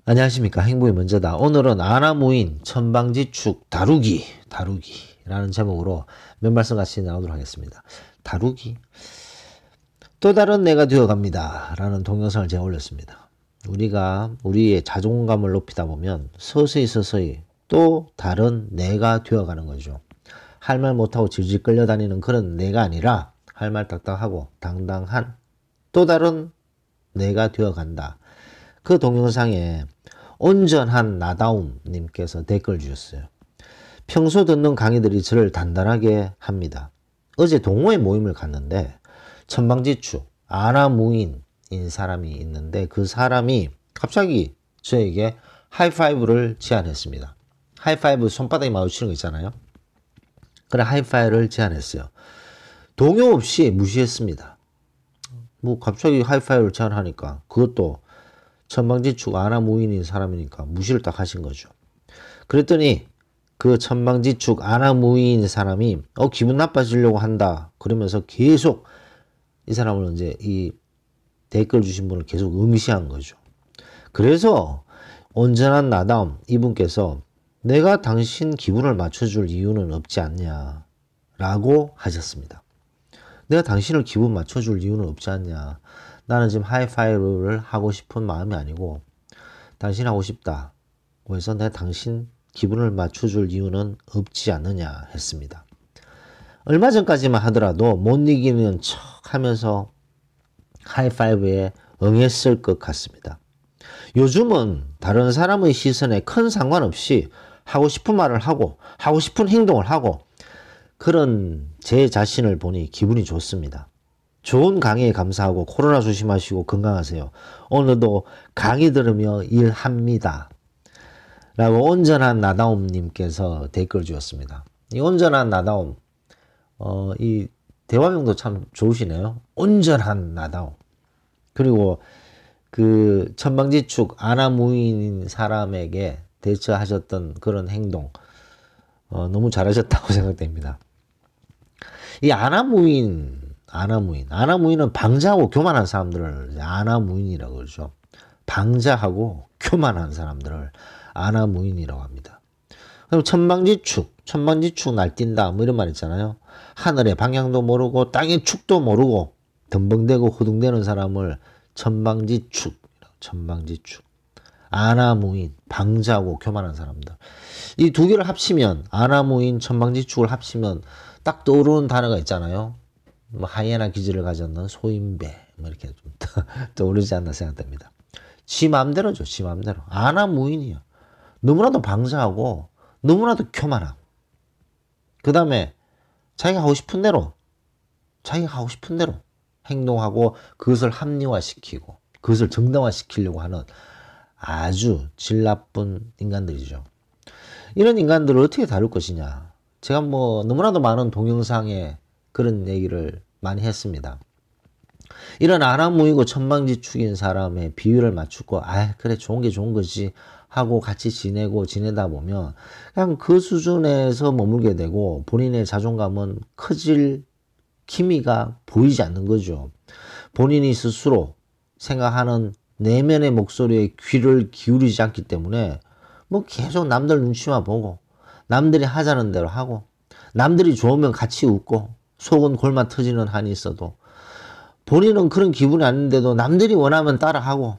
안녕하십니까. 행복이 먼저다. 오늘은 아나무인 천방지축 다루기라는 제목으로 몇 말씀 같이 나오도록 하겠습니다. 다루기. 또 다른 내가 되어갑니다 라는 동영상을 제가 올렸습니다. 우리가 우리의 자존감을 높이다 보면 서서히 또 다른 내가 되어가는 거죠. 할 말 못하고 질질 끌려다니는 그런 내가 아니라 할 말 딱딱하고 당당한 또 다른 내가 되어간다. 그 동영상에 온전한 나다움 님께서 댓글 주셨어요. 평소 듣는 강의들이 저를 단단하게 합니다. 어제 동호회 모임을 갔는데 천방지축 아나무인인 사람이 있는데 그 사람이 갑자기 저에게 하이파이브를 제안했습니다. 하이파이브 손바닥에 마주치는 거 있잖아요. 그래 하이파이브를 제안했어요. 동요 없이 무시했습니다. 뭐 갑자기 하이파이브를 제안하니까 그것도 천방지축 아나무인인 사람이니까 무시를 딱 하신 거죠. 그랬더니 그 천방지축 아나무인인 사람이 기분 나빠지려고 한다 그러면서 계속 이 사람을 이제 이 댓글 주신 분을 계속 응시한 거죠. 그래서 온전한 나다움 이분께서 내가 당신 기분을 맞춰줄 이유는 없지 않냐 라고 하셨습니다. 내가 당신을 기분 맞춰줄 이유는 없지 않냐. 나는 지금 하이파이브를 하고 싶은 마음이 아니고 당신 하고 싶다. 그래서 내가 당신 기분을 맞춰줄 이유는 없지 않느냐 했습니다. 얼마 전까지만 하더라도 못 이기는 척 하면서 하이파이브에 응했을 것 같습니다. 요즘은 다른 사람의 시선에 큰 상관없이 하고 싶은 말을 하고 하고 싶은 행동을 하고 그런 제 자신을 보니 기분이 좋습니다. 좋은 강의에 감사하고 코로나 조심하시고 건강하세요. 오늘도 강의 들으며 일합니다. 라고 온전한 나다움님께서 댓글 주셨습니다. 이 온전한 나다움, 이 대화명도 참 좋으시네요. 온전한 나다움. 그리고 그 천방지축 아나무인인 사람에게 대처하셨던 그런 행동, 너무 잘하셨다고 생각됩니다. 이 아나무인은 방자하고 교만한 사람들을 아나무인이라고 그러죠. 방자하고 교만한 사람들을 아나무인이라고 합니다. 그리고 천방지축 날뛴다 뭐 이런 말 있잖아요. 하늘의 방향도 모르고 땅의 축도 모르고 덤벙대고 호둥대는 사람을 천방지축. 아나무인, 방자하고 교만한 사람들. 이 두 개를 합치면 아나무인, 천방지축을 합치면 딱 떠오르는 단어가 있잖아요. 뭐 하이에나 기질을 가졌는 소인배 뭐 이렇게 좀 떠오르지 않나 생각됩니다. 지 맘대로죠. 지 맘대로. 아나무인이요. 너무나도 방자하고 너무나도 교만하고 그 다음에 자기가 하고 싶은 대로 행동하고 그것을 합리화시키고 그것을 정당화시키려고 하는 아주 질 나쁜 인간들이죠. 이런 인간들을 어떻게 다룰 것이냐. 제가 뭐 너무나도 많은 동영상에 그런 얘기를 많이 했습니다. 이런 아나무이고 천방지축인 사람의 비율을 맞추고 그래 좋은 게 좋은 거지 하고 같이 지내다 보면 그냥 그 수준에서 머물게 되고 본인의 자존감은 커질 기미가 보이지 않는 거죠. 본인이 스스로 생각하는 내면의 목소리에 귀를 기울이지 않기 때문에 뭐 계속 남들 눈치만 보고 남들이 하자는 대로 하고 남들이 좋으면 같이 웃고 속은 골마 터지는 한이 있어도 본인은 그런 기분이 아닌데도 남들이 원하면 따라하고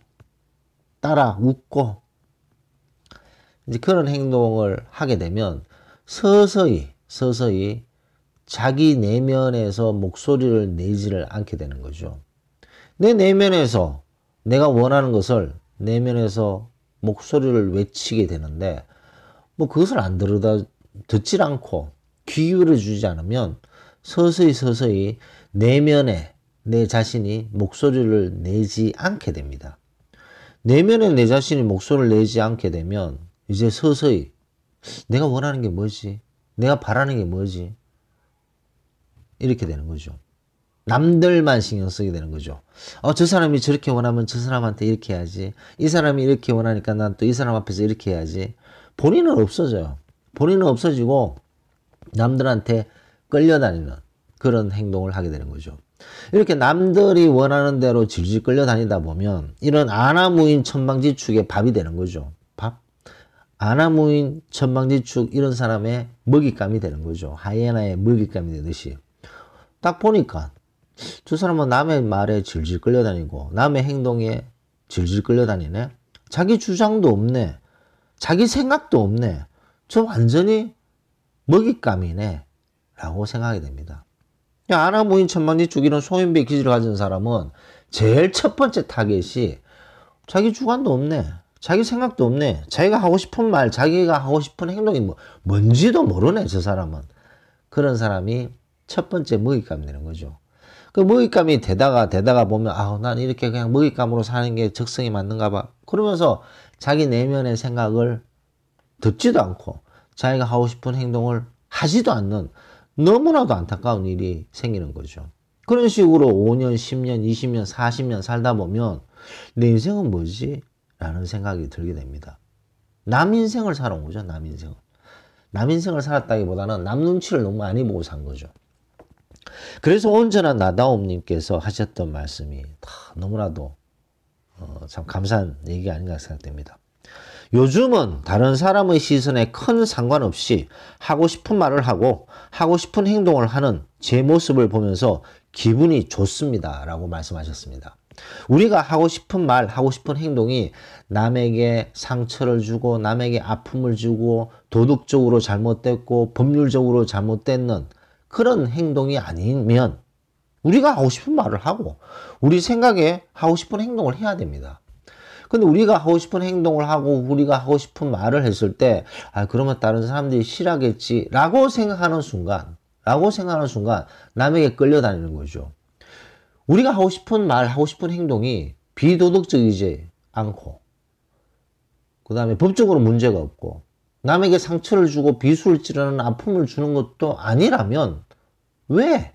따라 웃고 이제 그런 행동을 하게 되면 서서히 자기 내면에서 목소리를 내지를 않게 되는 거죠. 내 내면에서 내가 원하는 것을 내면에서 목소리를 외치게 되는데 뭐 그것을 안 듣질 않고 귀 기울여 주지 않으면 서서히 내면에 내 자신이 목소리를 내지 않게 됩니다. 내면에 내 자신이 목소리를 내지 않게 되면 이제 서서히 내가 원하는 게 뭐지? 내가 바라는 게 뭐지? 이렇게 되는 거죠. 남들만 신경 쓰게 되는 거죠. 저 사람이 저렇게 원하면 저 사람한테 이렇게 해야지. 이 사람이 이렇게 원하니까 난 또 이 사람 앞에서 이렇게 해야지. 본인은 없어져요. 본인은 없어지고 남들한테 끌려다니는 그런 행동을 하게 되는 거죠. 이렇게 남들이 원하는 대로 질질 끌려다니다 보면 이런 아나무인 천방지축의 밥이 되는 거죠. 밥. 아나무인 천방지축 이런 사람의 먹잇감이 되는 거죠. 하이에나의 먹잇감이 되듯이. 딱 보니까 저 사람은 남의 말에 질질 끌려다니고 남의 행동에 질질 끌려다니네. 자기 주장도 없네. 자기 생각도 없네. 저 완전히 먹잇감이네. 라고 생각하게 됩니다. 아나무인 천방지축 이런 소인배 기질을 가진 사람은 제일 첫 번째 타겟이 자기 주관도 없네. 자기 생각도 없네. 자기가 하고 싶은 말, 자기가 하고 싶은 행동이 뭔지도 모르네, 저 사람은. 그런 사람이 첫 번째 먹잇감이 되는 거죠. 그 먹잇감이 되다가 보면, 난 이렇게 그냥 먹잇감으로 사는 게 적성이 맞는가 봐. 그러면서 자기 내면의 생각을 듣지도 않고 자기가 하고 싶은 행동을 하지도 않는 너무나도 안타까운 일이 생기는 거죠. 그런 식으로 5년, 10년, 20년, 40년 살다 보면 내 인생은 뭐지? 라는 생각이 들게 됩니다. 남 인생을 살아온 거죠. 남 인생을. 남 인생을 살았다기보다는 남 눈치를 너무 많이 보고 산 거죠. 그래서 온전한 나다움님께서 하셨던 말씀이 너무나도 참 감사한 얘기가 아닌가 생각됩니다. 요즘은 다른 사람의 시선에 큰 상관없이 하고 싶은 말을 하고 하고 싶은 행동을 하는 제 모습을 보면서 기분이 좋습니다. 라고 말씀하셨습니다. 우리가 하고 싶은 말, 하고 싶은 행동이 남에게 상처를 주고 남에게 아픔을 주고 도덕적으로 잘못됐고 법률적으로 잘못됐는 그런 행동이 아니면 우리가 하고 싶은 말을 하고 우리 생각에 하고 싶은 행동을 해야 됩니다. 근데 우리가 하고 싶은 행동을 하고 우리가 하고 싶은 말을 했을 때 그러면 다른 사람들이 싫어하겠지 라고 생각하는 순간 남에게 끌려다니는 거죠. 우리가 하고 싶은 말, 하고 싶은 행동이 비도덕적이지 않고 그 다음에 법적으로 문제가 없고 남에게 상처를 주고 비수를 찌르는 아픔을 주는 것도 아니라면 왜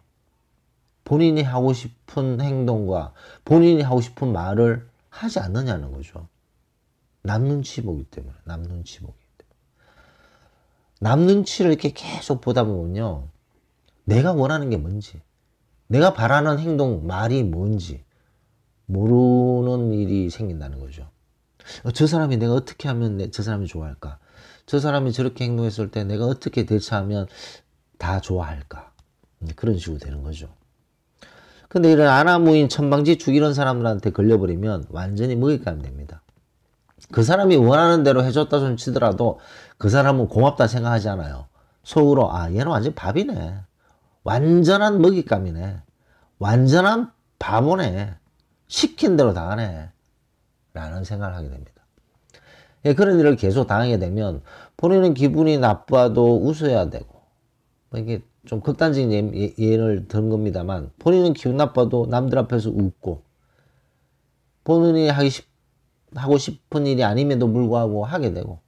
본인이 하고 싶은 행동과 본인이 하고 싶은 말을 하지 않느냐는 거죠. 남 눈치 보기 때문에. 남 눈치를 이렇게 계속 보다 보면요. 내가 원하는 게 뭔지, 내가 바라는 행동, 말이 뭔지 모르는 일이 생긴다는 거죠. 저 사람이 내가 어떻게 하면 저 사람이 좋아할까? 저 사람이 저렇게 행동했을 때 내가 어떻게 대처하면 다 좋아할까? 그런 식으로 되는 거죠. 근데 이런 아나무인 천방지축 이런 사람들한테 걸려버리면 완전히 먹잇감이 됩니다. 그 사람이 원하는 대로 해줬다 손 치더라도 그 사람은 고맙다 생각하지 않아요. 속으로 얘는 완전 밥이네. 완전한 먹잇감이네. 완전한 바보네. 시킨 대로 당하네. 라는 생각을 하게 됩니다. 그런 일을 계속 당하게 되면 본인은 기분이 나빠도 웃어야 되고 이게 좀 극단적인 예를 든 겁니다만 본인은 기분 나빠도 남들 앞에서 웃고 본인이 하고 싶은 일이 아님에도 불구하고 하게 되고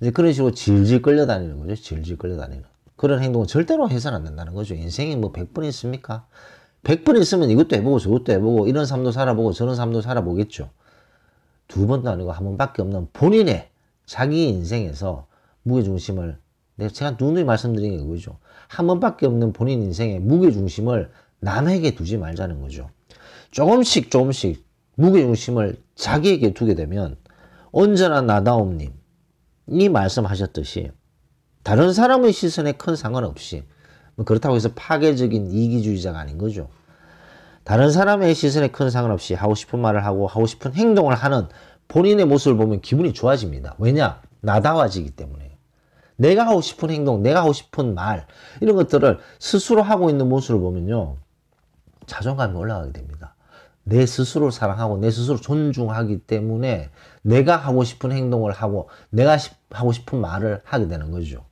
이제 그런 식으로 질질 끌려다니는 거죠. 질질 끌려다니는 그런 행동은 절대로 해서는 안 된다는 거죠. 인생이 뭐 100번 있습니까? 100번 있으면 이것도 해보고 저것도 해보고 이런 삶도 살아보고 저런 삶도 살아보겠죠. 2번도 아니고 1번밖에 없는 본인의 자기 인생에서 무게중심을 제가 누누이 말씀드린 게 그거죠. 1번밖에 없는 본인 인생의 무게중심을 남에게 두지 말자는 거죠. 조금씩 무게중심을 자기에게 두게 되면 온전한 나다움님이 말씀하셨듯이 다른 사람의 시선에 큰 상관없이 그렇다고 해서 파괴적인 이기주의자가 아닌 거죠. 다른 사람의 시선에 큰 상관없이 하고 싶은 말을 하고 하고 싶은 행동을 하는 본인의 모습을 보면 기분이 좋아집니다. 왜냐? 나다워지기 때문에. 내가 하고 싶은 행동, 내가 하고 싶은 말 이런 것들을 스스로 하고 있는 모습을 보면요. 자존감이 올라가게 됩니다. 내 스스로를 사랑하고 내 스스로 존중하기 때문에 내가 하고 싶은 행동을 하고 내가 하고 싶은 말을 하게 되는 거죠.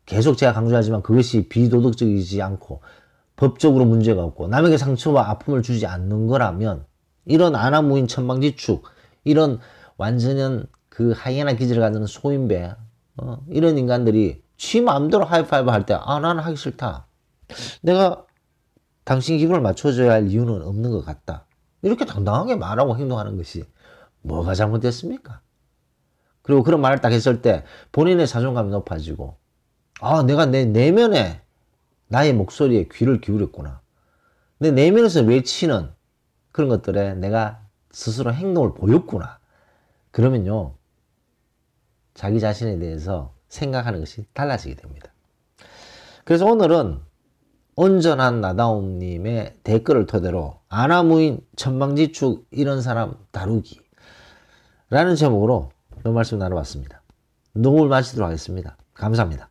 계속 제가 강조하지만 그것이 비도덕적이지 않고 법적으로 문제가 없고 남에게 상처와 아픔을 주지 않는 거라면 이런 아나무인 천방지축 이런 완전한 그 하이에나 기질을 가진 소인배 이런 인간들이 지 마음대로 하이파이브 할 때 나는 하기 싫다. 내가 당신 기분을 맞춰줘야 할 이유는 없는 것 같다. 이렇게 당당하게 말하고 행동하는 것이 뭐가 잘못됐습니까? 그리고 그런 말을 딱 했을 때 본인의 자존감이 높아지고 내가 내 내면에 나의 목소리에 귀를 기울였구나. 내 내면에서 외치는 그런 것들에 내가 스스로 행동을 보였구나. 그러면요, 자기 자신에 대해서 생각하는 것이 달라지게 됩니다. 그래서 오늘은 온전한 나다움님의 댓글을 토대로 아나무인, 천방지축 이런 사람 다루기 라는 제목으로 이 말씀 나눠봤습니다. 녹음을 마치도록 하겠습니다. 감사합니다.